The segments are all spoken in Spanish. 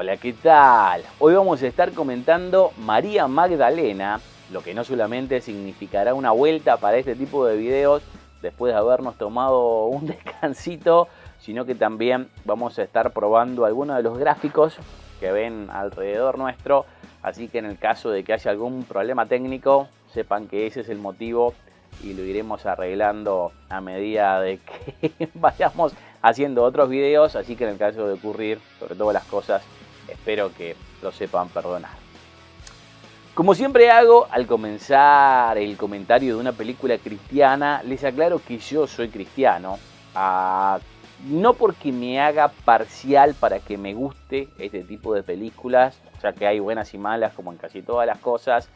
Hola, ¿qué tal? Hoy vamos a estar comentando María Magdalena, lo que no solamente significará una vuelta para este tipo de videos después de habernos tomado un descansito, sino que también vamos a estar probando algunos de los gráficos que ven alrededor nuestro, así que en el caso de que haya algún problema técnico, sepan que ese es el motivo y lo iremos arreglando a medida de que vayamos haciendo otros videos, así que en el caso de ocurrir, sobre todo las cosas, espero que lo sepan perdonar. Como siempre hago, al comenzar el comentario de una película cristiana, les aclaro que yo soy cristiano, no porque me haga parcial para que me guste este tipo de películas, ya que hay buenas y malas como en casi todas las cosas,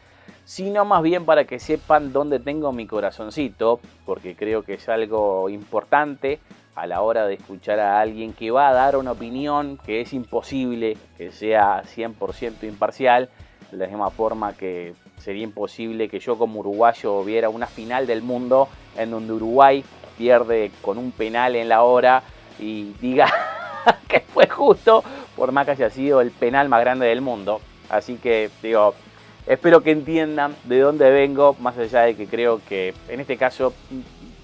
sino más bien para que sepan dónde tengo mi corazoncito, porque creo que es algo importante a la hora de escuchar a alguien que va a dar una opinión que es imposible que sea 100% imparcial, de la misma forma que sería imposible que yo como uruguayo viera una final del mundo en donde Uruguay pierde con un penal en la hora y diga que fue justo, por más que haya sido el penal más grande del mundo. Así que digo, espero que entiendan de dónde vengo, más allá de que creo que en este caso,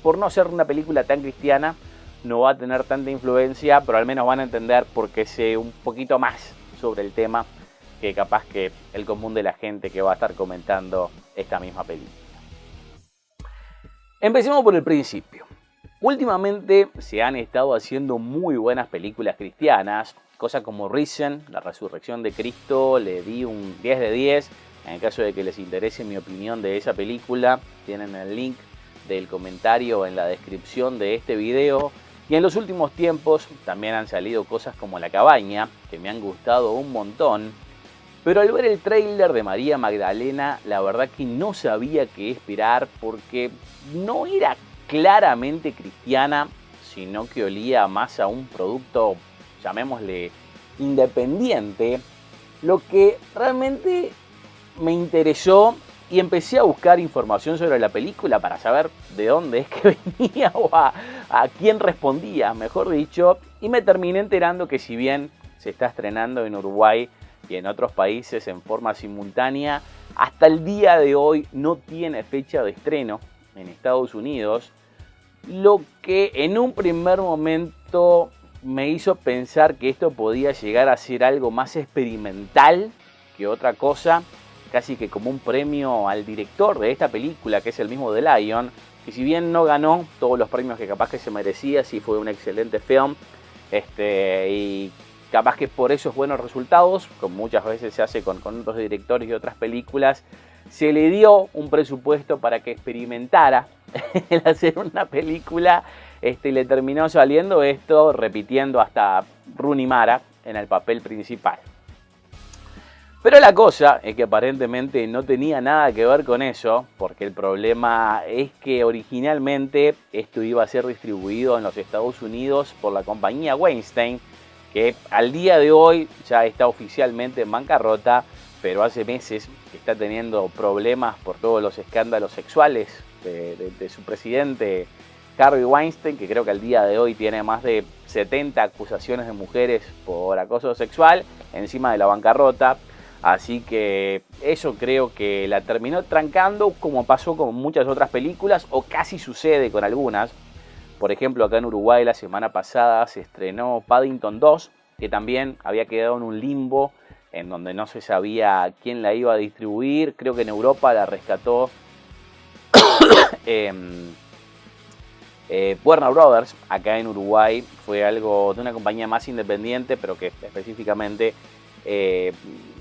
por no ser una película tan cristiana, no va a tener tanta influencia, pero al menos van a entender por qué sé un poquito más sobre el tema que capaz que el común de la gente que va a estar comentando esta misma película. Empecemos por el principio. Últimamente se han estado haciendo muy buenas películas cristianas, cosas como Risen, la resurrección de Cristo, le di un 10 de 10. En el caso de que les interese mi opinión de esa película, tienen el link del comentario en la descripción de este video. Y en los últimos tiempos también han salido cosas como La Cabaña, que me han gustado un montón. Pero al ver el tráiler de María Magdalena, la verdad que no sabía qué esperar porque no era claramente cristiana, sino que olía más a un producto, llamémosle, independiente, lo que realmente me interesó y empecé a buscar información sobre la película para saber de dónde es que venía o a quién respondía, mejor dicho, y me terminé enterando que si bien se está estrenando en Uruguay y en otros países en forma simultánea, hasta el día de hoy no tiene fecha de estreno en Estados Unidos, lo que en un primer momento me hizo pensar que esto podía llegar a ser algo más experimental que otra cosa, casi que como un premio al director de esta película, que es el mismo de Lion, que si bien no ganó todos los premios que capaz que se merecía, sí fue un excelente film, y capaz que por esos buenos resultados, como muchas veces se hace con otros directores y otras películas, se le dio un presupuesto para que experimentara el hacer una película, y le terminó saliendo esto, repitiendo hasta Rooney Mara en el papel principal. Pero la cosa es que aparentemente no tenía nada que ver con eso, porque el problema es que originalmente esto iba a ser distribuido en los Estados Unidos por la compañía Weinstein, que al día de hoy ya está oficialmente en bancarrota, pero hace meses que está teniendo problemas por todos los escándalos sexuales de su presidente Harvey Weinstein, que creo que al día de hoy tiene más de 70 acusaciones de mujeres por acoso sexual encima de la bancarrota. Así que eso creo que la terminó trancando, como pasó con muchas otras películas, o casi sucede con algunas. Por ejemplo, acá en Uruguay la semana pasada se estrenó Paddington 2, que también había quedado en un limbo, en donde no se sabía quién la iba a distribuir. Creo que en Europa la rescató Warner Brothers. Acá en Uruguay fue algo de una compañía más independiente, pero que específicamente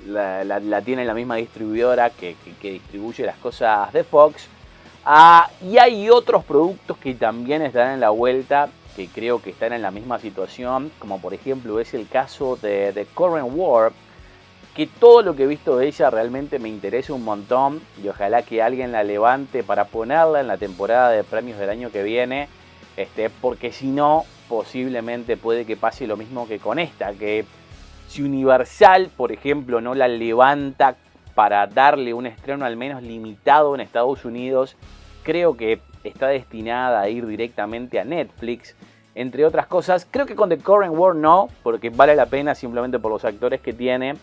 la tiene la misma distribuidora que distribuye las cosas de Fox. Y hay otros productos que también están en la vuelta, que creo que están en la misma situación, como por ejemplo es el caso de The Current War, que todo lo que he visto de ella realmente me interesa un montón y ojalá que alguien la levante para ponerla en la temporada de premios del año que viene, porque si no, posiblemente puede que pase lo mismo que con esta, que si Universal, por ejemplo, no la levanta para darle un estreno al menos limitado en Estados Unidos, creo que está destinada a ir directamente a Netflix. entre otras cosas. Creo que con The Current War no, porque vale la pena simplemente por los actores que tiene.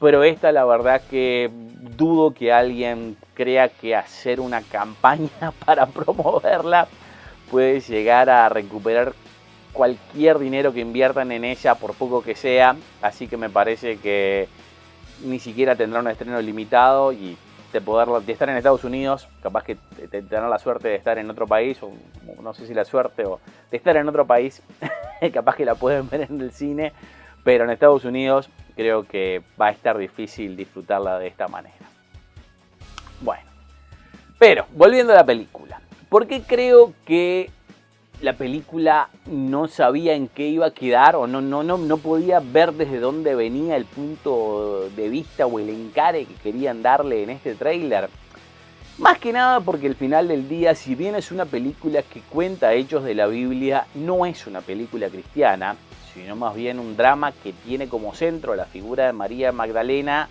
Pero esta la verdad que dudo que alguien crea que hacer una campaña para promoverla puede llegar a recuperar cualquier dinero que inviertan en ella, por poco que sea. Así que me parece que ni siquiera tendrá un estreno limitado y de estar en Estados Unidos, capaz que tendrán la suerte de estar en otro país, o no sé si la suerte, o de estar en otro país, capaz que la pueden ver en el cine, pero en Estados Unidos creo que va a estar difícil disfrutarla de esta manera. Bueno, pero volviendo a la película, ¿por qué creo que la película no sabía en qué iba a quedar o no podía ver desde dónde venía el punto de vista o el encare que querían darle en este tráiler? Más que nada porque al final del día, si bien es una película que cuenta hechos de la Biblia, no es una película cristiana, sino más bien un drama que tiene como centro la figura de María Magdalena,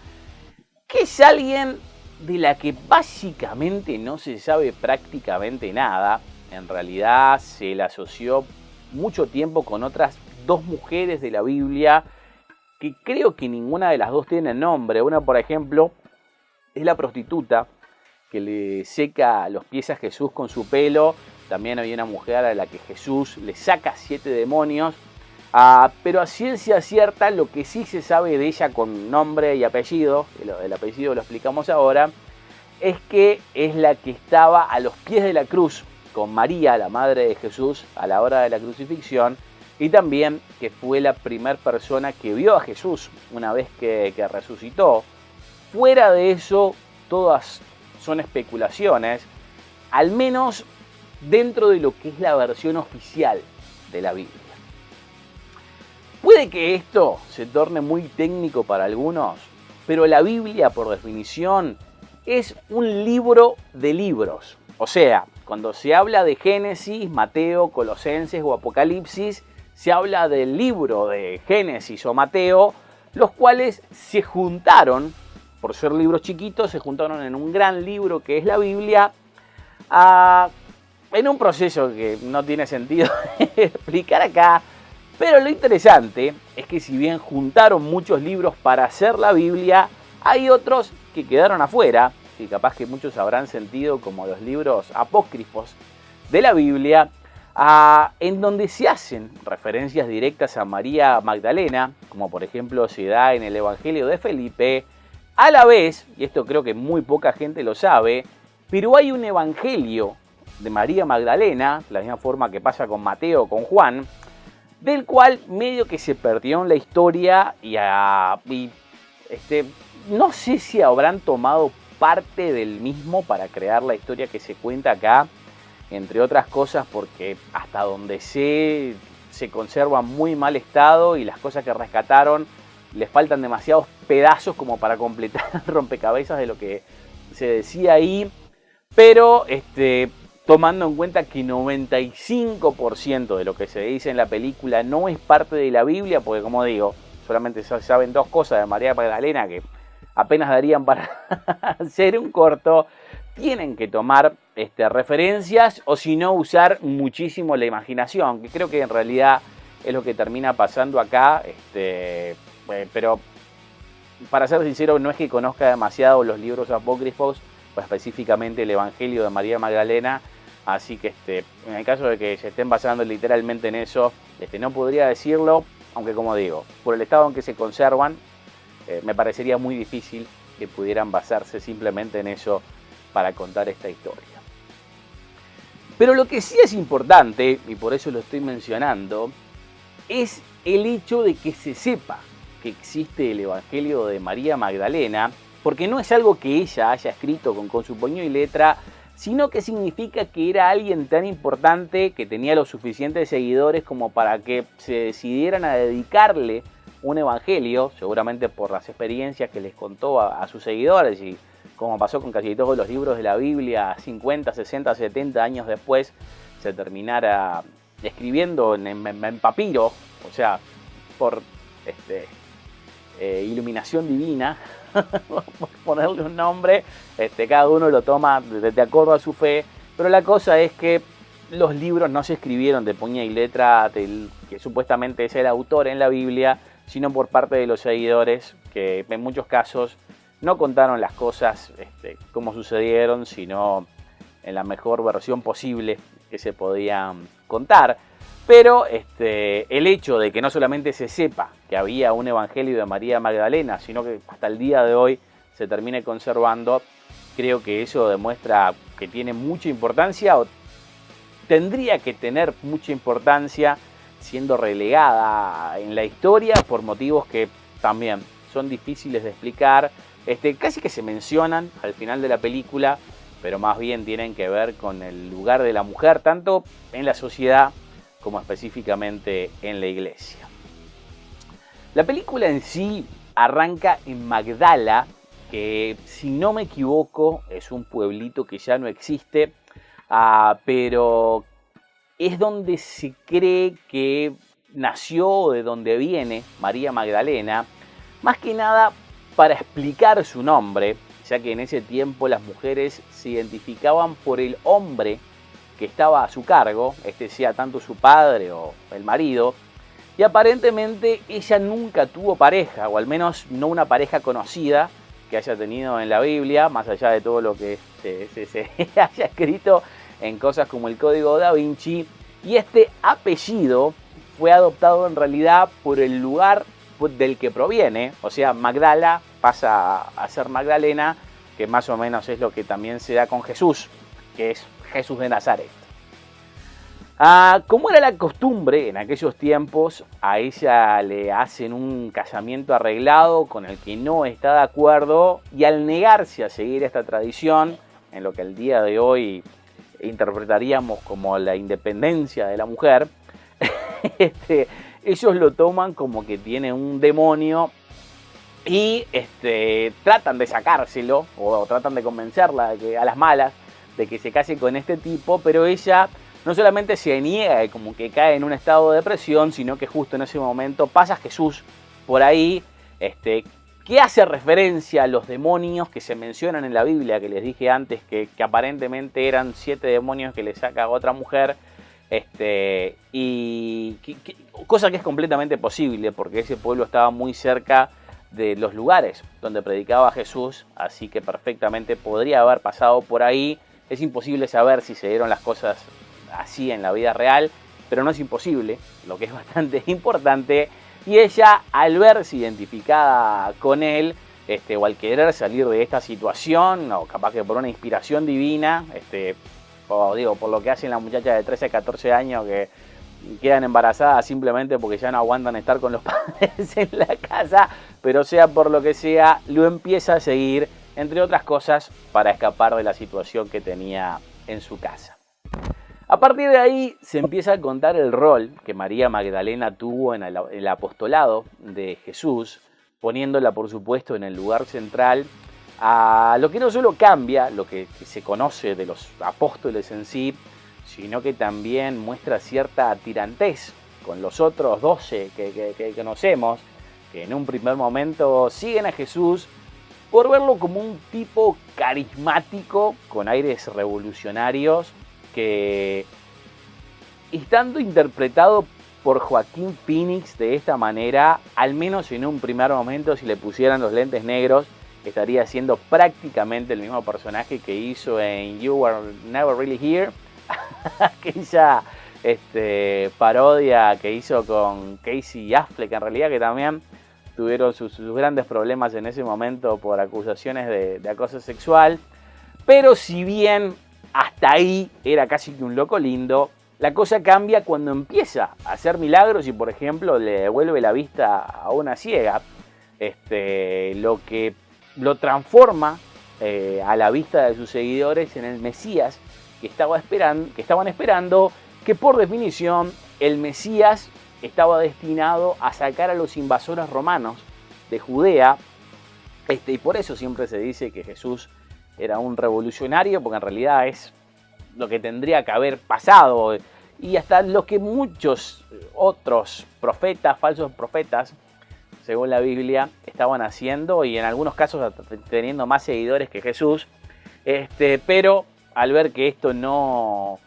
que es alguien de la que básicamente no se sabe prácticamente nada. En realidad se la asoció mucho tiempo con otras dos mujeres de la Biblia que creo que ninguna de las dos tiene nombre. Una, por ejemplo, es la prostituta que le seca los pies a Jesús con su pelo. También hay una mujer a la que Jesús le saca 7 demonios. Pero a ciencia cierta lo que sí se sabe de ella con nombre y apellido, el apellido lo explicamos ahora, es que es la que estaba a los pies de la cruz con María, la madre de Jesús, a la hora de la crucifixión, y también que fue la primera persona que vio a Jesús una vez que resucitó. Fuera de eso, todas son especulaciones, al menos dentro de lo que es la versión oficial de la Biblia. Puede que esto se torne muy técnico para algunos, pero la Biblia, por definición, es un libro de libros. O sea, cuando se habla de Génesis, Mateo, Colosenses o Apocalipsis, se habla del libro de Génesis o Mateo, los cuales se juntaron, por ser libros chiquitos, se juntaron en un gran libro que es la Biblia, en un proceso que no tiene sentido explicar acá. Pero lo interesante es que si bien juntaron muchos libros para hacer la Biblia, hay otros que quedaron afuera, y capaz que muchos habrán sentido como los libros apócrifos de la Biblia, en donde se hacen referencias directas a María Magdalena, como por ejemplo se da en el Evangelio de Felipe. A la vez, y esto creo que muy poca gente lo sabe, pero hay un Evangelio de María Magdalena, de la misma forma que pasa con Mateo o con Juan, del cual medio que se perdió en la historia no sé si habrán tomado parte del mismo para crear la historia que se cuenta acá, entre otras cosas porque hasta donde se conserva en muy mal estado y las cosas que rescataron les faltan demasiados pedazos como para completar el rompecabezas de lo que se decía ahí, pero tomando en cuenta que 95% de lo que se dice en la película no es parte de la Biblia, porque como digo, solamente se saben dos cosas de María Magdalena que apenas darían para hacer un corto, tienen que tomar referencias o si no usar muchísimo la imaginación, que creo que en realidad es lo que termina pasando acá, pero para ser sincero no es que conozca demasiado los libros apócrifos, o específicamente el Evangelio de María Magdalena, así que en el caso de que se estén basando literalmente en eso, no podría decirlo, aunque como digo, por el estado en que se conservan, me parecería muy difícil que pudieran basarse simplemente en eso para contar esta historia. Pero lo que sí es importante, y por eso lo estoy mencionando, es el hecho de que se sepa que existe el Evangelio de María Magdalena, porque no es algo que ella haya escrito con su puño y letra, sino que significa que era alguien tan importante que tenía los suficientes seguidores como para que se decidieran a dedicarle un evangelio, seguramente por las experiencias que les contó a sus seguidores y como pasó con casi todos los libros de la Biblia, 50, 60, 70 años después se terminara escribiendo en papiro, o sea, por iluminación divina, por ponerle un nombre, cada uno lo toma de acuerdo a su fe, pero la cosa es que los libros no se escribieron de puño y letra del que supuestamente es el autor en la Biblia, sino por parte de los seguidores que en muchos casos no contaron las cosas como sucedieron, sino en la mejor versión posible que se podían contar. Pero el hecho de que no solamente se sepa que había un evangelio de María Magdalena, sino que hasta el día de hoy se termine conservando, creo que eso demuestra que tiene mucha importancia, o tendría que tener mucha importancia, siendo relegada en la historia por motivos que también son difíciles de explicar, casi que se mencionan al final de la película, pero más bien tienen que ver con el lugar de la mujer, tanto en la sociedad como específicamente en la iglesia. La película en sí arranca en Magdala, que si no me equivoco es un pueblito que ya no existe, pero es donde se cree que nació, de donde viene María Magdalena, más que nada para explicar su nombre, ya que en ese tiempo las mujeres se identificaban por el hombre que estaba a su cargo, sea tanto su padre o el marido, y aparentemente ella nunca tuvo pareja, o al menos no una pareja conocida que haya tenido en la Biblia, más allá de todo lo que se haya escrito en cosas como el Código Da Vinci, y este apellido fue adoptado en realidad por el lugar del que proviene, o sea, Magdala pasa a ser Magdalena, que más o menos es lo que también se da con Jesús, que es Jesús de Nazaret. Como era la costumbre en aquellos tiempos, a ella le hacen un casamiento arreglado con el que no está de acuerdo, y al negarse a seguir esta tradición, en lo que el día de hoy interpretaríamos como la independencia de la mujer, ellos lo toman como que tiene un demonio y tratan de sacárselo, o tratan de convencerla de que, a las malas, de que se case con este tipo, pero ella no solamente se niega, como que cae en un estado de depresión, sino que justo en ese momento pasa Jesús por ahí, que hace referencia a los demonios que se mencionan en la Biblia, que les dije antes que aparentemente eran 7 demonios que le saca a otra mujer, cosa que es completamente posible, porque ese pueblo estaba muy cerca de los lugares donde predicaba Jesús, así que perfectamente podría haber pasado por ahí. Es imposible saber si se dieron las cosas así en la vida real, pero no es imposible, lo que es bastante importante. Y ella, al verse identificada con él, o al querer salir de esta situación, o capaz que por una inspiración divina, por lo que hacen las muchachas de 13 a 14 años que quedan embarazadas simplemente porque ya no aguantan estar con los padres en la casa, pero sea por lo que sea, lo empieza a seguir, entre otras cosas, para escapar de la situación que tenía en su casa. A partir de ahí se empieza a contar el rol que María Magdalena tuvo en el apostolado de Jesús, poniéndola por supuesto en el lugar central, a lo que no solo cambia lo que se conoce de los apóstoles en sí, sino que también muestra cierta tirantez con los otros 12 que conocemos, que en un primer momento siguen a Jesús por verlo como un tipo carismático, con aires revolucionarios, que estando interpretado por Joaquín Phoenix de esta manera, al menos en un primer momento, si le pusieran los lentes negros, estaría siendo prácticamente el mismo personaje que hizo en You Were Never Really Here, aquella parodia que hizo con Casey Affleck, en realidad, que también tuvieron sus grandes problemas en ese momento por acusaciones de acoso sexual. Pero si bien hasta ahí era casi que un loco lindo, la cosa cambia cuando empieza a hacer milagros y, por ejemplo, le devuelve la vista a una ciega, lo que lo transforma a la vista de sus seguidores en el Mesías que estaban esperando, que por definición el Mesías estaba destinado a sacar a los invasores romanos de Judea, y por eso siempre se dice que Jesús era un revolucionario, porque en realidad es lo que tendría que haber pasado, y hasta lo que muchos otros profetas, falsos profetas, según la Biblia, estaban haciendo, y en algunos casos teniendo más seguidores que Jesús, pero al ver que esto no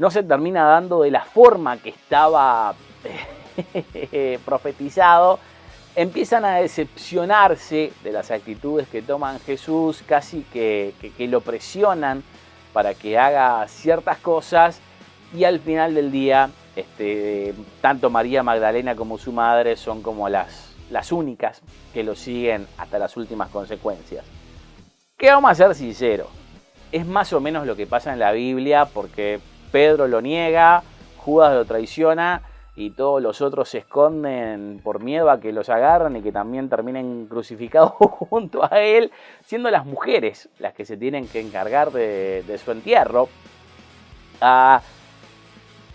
no se termina dando de la forma que estaba profetizado, empiezan a decepcionarse de las actitudes que toman Jesús, casi que lo presionan para que haga ciertas cosas, y al final del día tanto María Magdalena como su madre son como las únicas que lo siguen hasta las últimas consecuencias. Que vamos a ser sinceros, es más o menos lo que pasa en la Biblia, porque Pedro lo niega, Judas lo traiciona y todos los otros se esconden por miedo a que los agarren y que también terminen crucificados junto a él, siendo las mujeres las que se tienen que encargar de su entierro.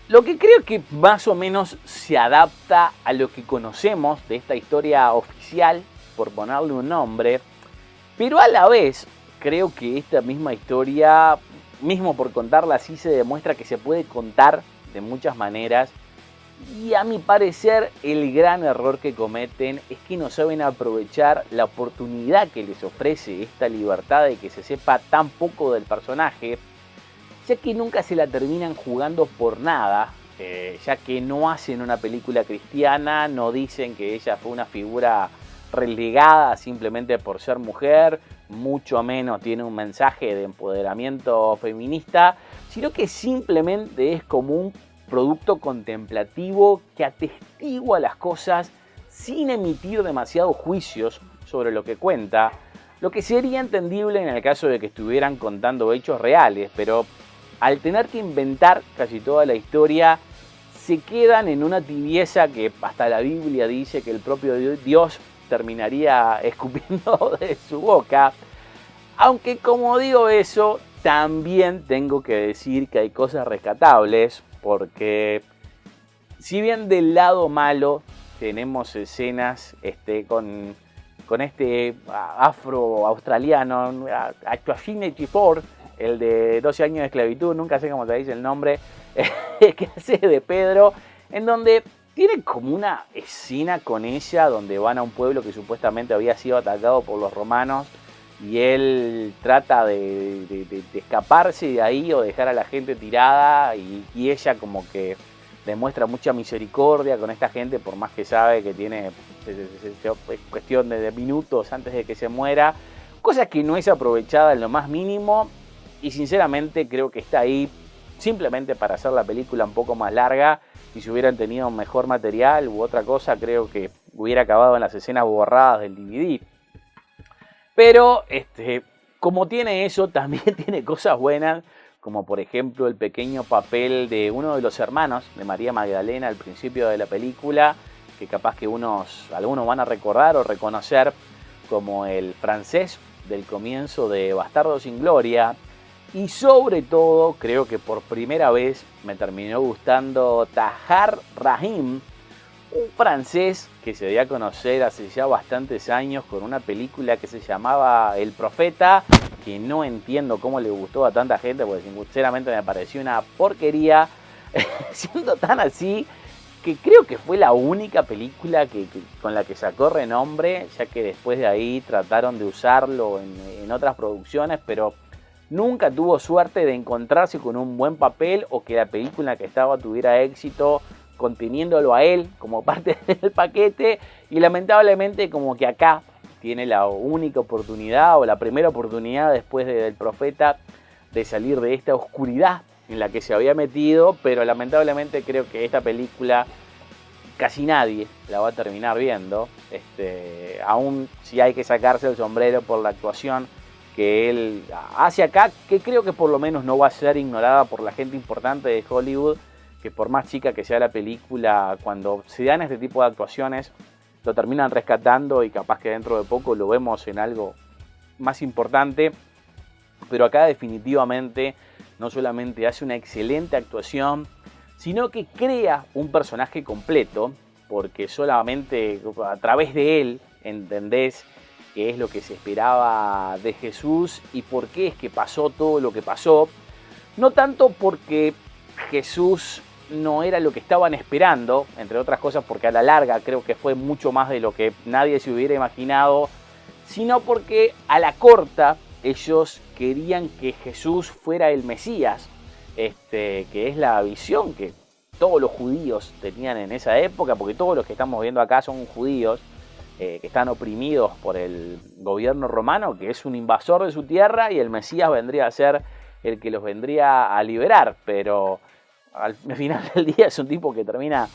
Lo que creo que más o menos se adapta a lo que conocemos de esta historia oficial, por ponerle un nombre, pero a la vez creo que esta misma historia, mismo por contarla así, se demuestra que se puede contar de muchas maneras. Y a mi parecer el gran error que cometen es que no saben aprovechar la oportunidad que les ofrece esta libertad de que se sepa tan poco del personaje, ya que nunca se la terminan jugando por nada, ya que no hacen una película cristiana, no dicen que ella fue una figura relegada simplemente por ser mujer, mucho menos tiene un mensaje de empoderamiento feminista, sino que simplemente es como un producto contemplativo que atestigua las cosas sin emitir demasiados juicios sobre lo que cuenta, lo que sería entendible en el caso de que estuvieran contando hechos reales, pero al tener que inventar casi toda la historia, se quedan en una tibieza que hasta la Biblia dice que el propio Dios terminaría escupiendo de su boca. Aunque como digo eso, también tengo que decir que hay cosas rescatables, porque si bien del lado malo tenemos escenas con este afro-australiano, Aquafina Chifor, el de 12 años de esclavitud, nunca sé cómo se dice el nombre, que hace de Pedro, en donde tiene como una escena con ella donde van a un pueblo que supuestamente había sido atacado por los romanos y él trata de escaparse de ahí o dejar a la gente tirada y ella como que demuestra mucha misericordia con esta gente, por más que sabe que tiene cuestión de minutos antes de que se muera, cosa que no es aprovechada en lo más mínimo. Y sinceramente creo que está ahí simplemente para hacer la película un poco más larga, y si hubieran tenido mejor material u otra cosa, creo que hubiera acabado en las escenas borradas del DVD. Pero como tiene eso, también tiene cosas buenas, como por ejemplo el pequeño papel de uno de los hermanos de María Magdalena al principio de la película, que capaz que algunos van a recordar o reconocer como el francés del comienzo de Bastardos sin Gloria. Y sobre todo, creo que por primera vez me terminó gustando Tahar Rahim, un francés que se dio a conocer hace ya bastantes años con una película que se llamaba El Profeta, que no entiendo cómo le gustó a tanta gente, porque sinceramente me pareció una porquería, siendo tan así que creo que fue la única película con la que sacó renombre, ya que después de ahí trataron de usarlo en otras producciones, pero nunca tuvo suerte de encontrarse con un buen papel o que la película en la que estaba tuviera éxito conteniéndolo a él como parte del paquete, y lamentablemente como que acá tiene la única oportunidad o la primera oportunidad después del Profeta de salir de esta oscuridad en la que se había metido, pero lamentablemente creo que esta película casi nadie la va a terminar viendo, aún si hay que sacarse el sombrero por la actuación que él hace acá, que creo que por lo menos no va a ser ignorada por la gente importante de Hollywood, que por más chica que sea la película, cuando se dan este tipo de actuaciones, lo terminan rescatando y capaz que dentro de poco lo vemos en algo más importante. Pero acá definitivamente no solamente hace una excelente actuación, sino que crea un personaje completo, porque solamente a través de él entendés qué es lo que se esperaba de Jesús y por qué es que pasó todo lo que pasó. No tanto porque Jesús no era lo que estaban esperando, entre otras cosas porque a la larga creo que fue mucho más de lo que nadie se hubiera imaginado, sino porque a la corta ellos querían que Jesús fuera el Mesías, que es la visión que todos los judíos tenían en esa época, porque todos los que estamos viendo acá son judíos, que están oprimidos por el gobierno romano, que es un invasor de su tierra, y el Mesías vendría a ser el que los vendría a liberar, pero al final del día es un tipo que termina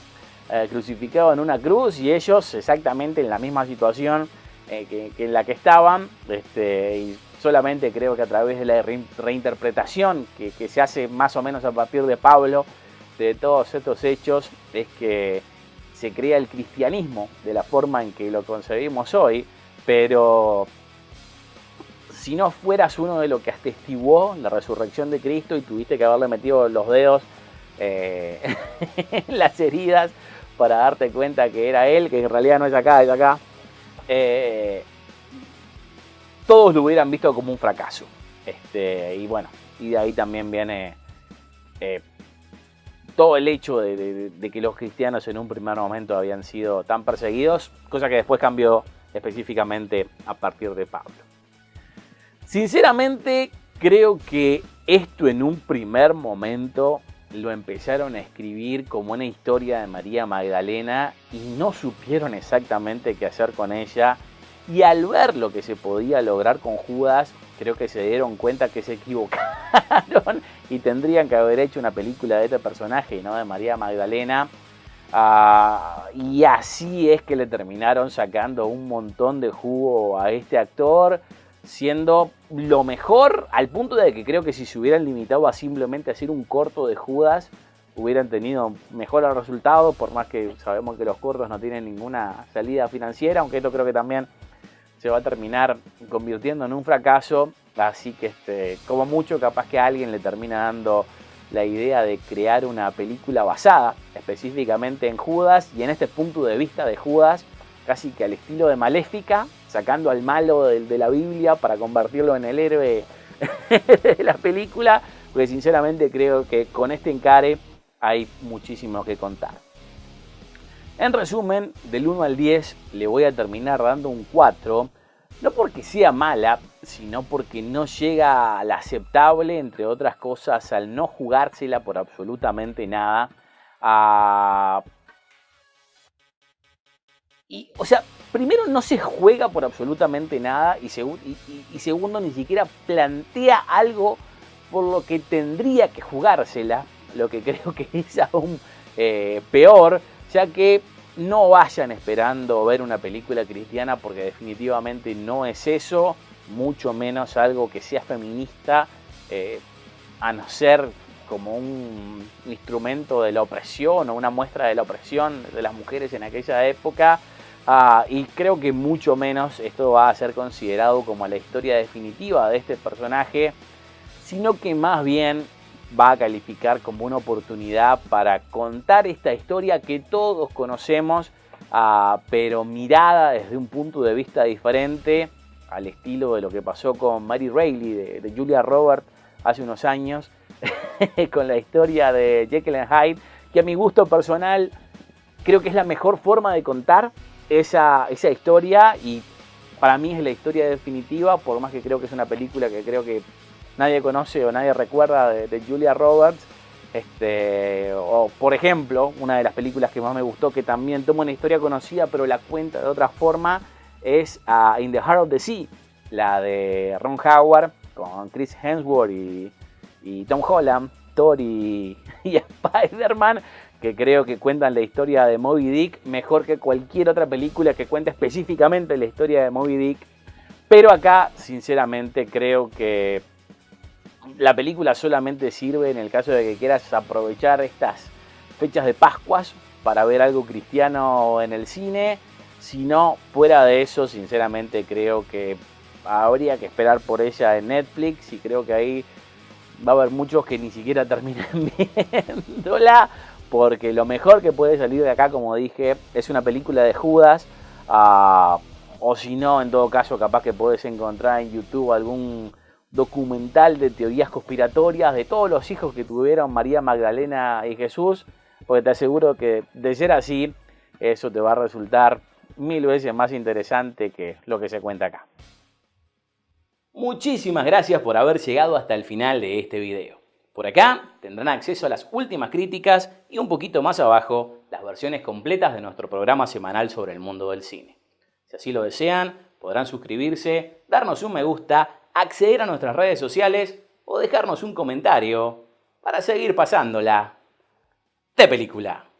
crucificado en una cruz, y ellos exactamente en la misma situación que en la que estaban, y solamente creo que a través de la reinterpretación que se hace más o menos a partir de Pablo, de todos estos hechos, es que se crea el cristianismo de la forma en que lo concebimos hoy. Pero si no fueras uno de los que atestiguó la resurrección de Cristo y tuviste que haberle metido los dedos en las heridas para darte cuenta que era él, que en realidad no es acá, es acá, todos lo hubieran visto como un fracaso. Y bueno, y de ahí también viene todo el hecho de que los cristianos en un primer momento habían sido tan perseguidos, cosa que después cambió específicamente a partir de Pablo. Sinceramente, creo que esto en un primer momento lo empezaron a escribir como una historia de María Magdalena y no supieron exactamente qué hacer con ella. Y al ver lo que se podía lograr con Judas, creo que se dieron cuenta que se equivocaron y tendrían que haber hecho una película de este personaje y no de María Magdalena. Y así es que le terminaron sacando un montón de jugo a este actor, siendo lo mejor, al punto de que creo que si se hubieran limitado a simplemente hacer un corto de Judas, hubieran tenido mejores resultados, por más que sabemos que los cortos no tienen ninguna salida financiera, aunque esto creo que también se va a terminar convirtiendo en un fracaso. Así que como mucho capaz que a alguien le termina dando la idea de crear una película basada específicamente en Judas y en este punto de vista de Judas, casi que al estilo de Maléfica, sacando al malo de la Biblia para convertirlo en el héroe de la película, porque sinceramente creo que con este encare hay muchísimo que contar. En resumen, del 1 al 10 le voy a terminar dando un 4, no porque sea mala, sino porque no llega a la aceptable, entre otras cosas, al no jugársela por absolutamente nada. O sea, primero no se juega por absolutamente nada y segundo ni siquiera plantea algo por lo que tendría que jugársela, lo que creo que es aún peor, ya que no vayan esperando ver una película cristiana porque definitivamente no es eso, mucho menos algo que sea feminista, a no ser como un instrumento de la opresión o una muestra de la opresión de las mujeres en aquella época. Y creo que mucho menos esto va a ser considerado como la historia definitiva de este personaje, sino que más bien va a calificar como una oportunidad para contar esta historia que todos conocemos, pero mirada desde un punto de vista diferente, al estilo de lo que pasó con Mary Reilly de Julia Roberts hace unos años, con la historia de Jekyll and Hyde, que a mi gusto personal creo que es la mejor forma de contar esa historia, y para mí es la historia definitiva, por más que creo que es una película que creo que nadie conoce o nadie recuerda de Julia Roberts. O por ejemplo, una de las películas que más me gustó, que también toma una historia conocida pero la cuenta de otra forma, es In the Heart of the Sea, la de Ron Howard con Chris Hemsworth y Tom Holland, Thor y Spider-Man, que creo que cuentan la historia de Moby Dick mejor que cualquier otra película que cuente específicamente la historia de Moby Dick. Pero acá, sinceramente, creo que la película solamente sirve en el caso de que quieras aprovechar estas fechas de Pascuas para ver algo cristiano en el cine. Si no, fuera de eso, sinceramente creo que habría que esperar por ella en Netflix, y creo que ahí va a haber muchos que ni siquiera terminan viéndola, porque lo mejor que puede salir de acá, como dije, es una película de Judas, o si no, en todo caso, capaz que podés encontrar en YouTube algún documental de teorías conspiratorias de todos los hijos que tuvieron María Magdalena y Jesús, porque te aseguro que de ser así, eso te va a resultar 1000 veces más interesante que lo que se cuenta acá. Muchísimas gracias por haber llegado hasta el final de este video. Por acá tendrán acceso a las últimas críticas y un poquito más abajo las versiones completas de nuestro programa semanal sobre el mundo del cine. Si así lo desean, podrán suscribirse, darnos un me gusta, acceder a nuestras redes sociales o dejarnos un comentario para seguir pasándola de película.